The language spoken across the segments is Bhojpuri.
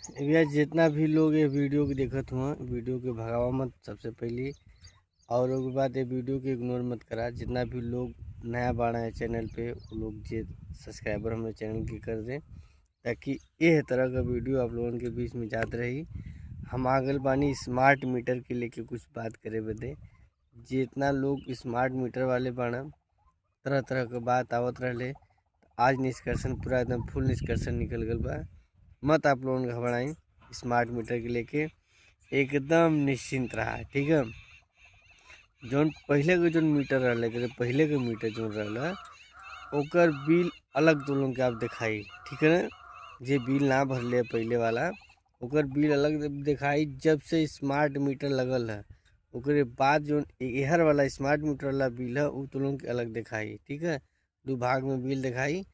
भैया जितना भी लोग ये वीडियो के देखत हुआ वीडियो के भगावा मत सबसे पहले। और एक बात, ये वीडियो के इग्नोर मत करा। जितना भी लोग नया बाड़ा है चैनल पे वो लोग जे सब्सक्राइबर हमारे चैनल की कर दें, ताकि ये तरह का वीडियो आप लोगों के बीच में जात रही। हम आगल बानी स्मार्ट मीटर के लेके कुछ बात करे बदे। जितना लोग स्मार्ट मीटर वाले बाड़ा तरह तरह का बात आवत रहे, आज निष्कर्षण पूरा एकदम फुल निष्कर्षण निकल गल बा। मत आप लोगों को घबराएं, स्मार्ट मीटर के लेके एकदम निश्चिंत रहा, ठीक है। जौन पहले के जौन मीटर रहा, पहले के मीटर जौन रहा ओकर बिल अलग तो लोग के आप दिखाई, ठीक है ना। जे बिल ना भरले पहले वाला ओकर बिल अलग दिखाई। जब से स्मार्ट मीटर लगल है ओकरे बाद जो एहर वाला स्मार्ट मीटर वाला बिल है वो तो लोग के अलग दिखाई, ठीक है। दो भाग में बिल दिखाई।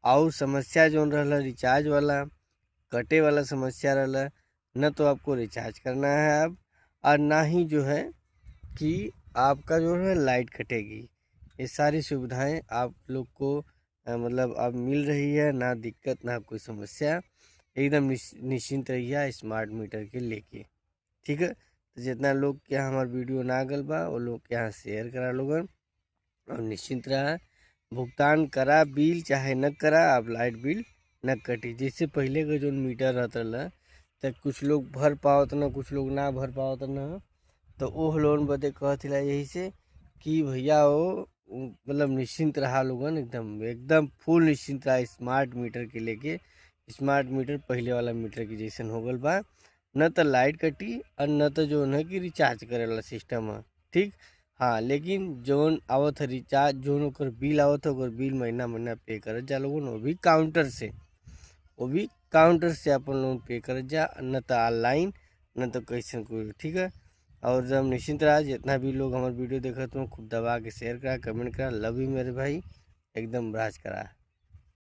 और समस्या जो रहा रिचार्ज वाला कटे वाला समस्या रहा, न तो आपको रिचार्ज करना है अब, और ना ही जो है कि आपका जो है लाइट कटेगी। ये सारी सुविधाएं आप लोग को मतलब अब मिल रही है, ना दिक्कत ना कोई समस्या। एकदम निश्चिंत रहिए स्मार्ट मीटर के लेके, ठीक है। तो जितना लोग के यहाँ हमारे वीडियो ना गल बा वो लोग के यहाँ शेयर करा लोगन, और निश्चिंत रहा। भुगतान करा बिल चाहे न करा, आप लाइट बिल न कटी। जैसे पहले का जो मीटर रहता रहा तो कुछ लोग भर पावत न, कुछ लोग ना भर पावत न, तो वो लोन बदे कहला यही से कि भैया वो मतलब निश्चिंत रहा लोगन, एकदम एकदम फुल निश्चिंत रहा स्मार्ट मीटर के लेके। स्मार्ट मीटर पहले वाला मीटर के जैसन हो गल बा, न तो लाइट कटी और न तो जो है कि रिचार्ज करे वाला सिस्टम है, ठीक। हाँ, लेकिन जौन आवत है रिचार्ज, जौन ओकर बिल आवत है ओकर बिल महीना महीना पे करत जा लोगन, वो भी काउंटर से, वो भी काउंटर से अपन लोन पे करत जा, न तो ऑनलाइन न तो कैसे कोई, ठीक है। और जब निश्चिंत रहा, जितना भी लोग हमारे वीडियो देखते हो खूब दबा के शेयर करा, कमेंट करा। लव यू मेरे भाई, एकदम राज करा।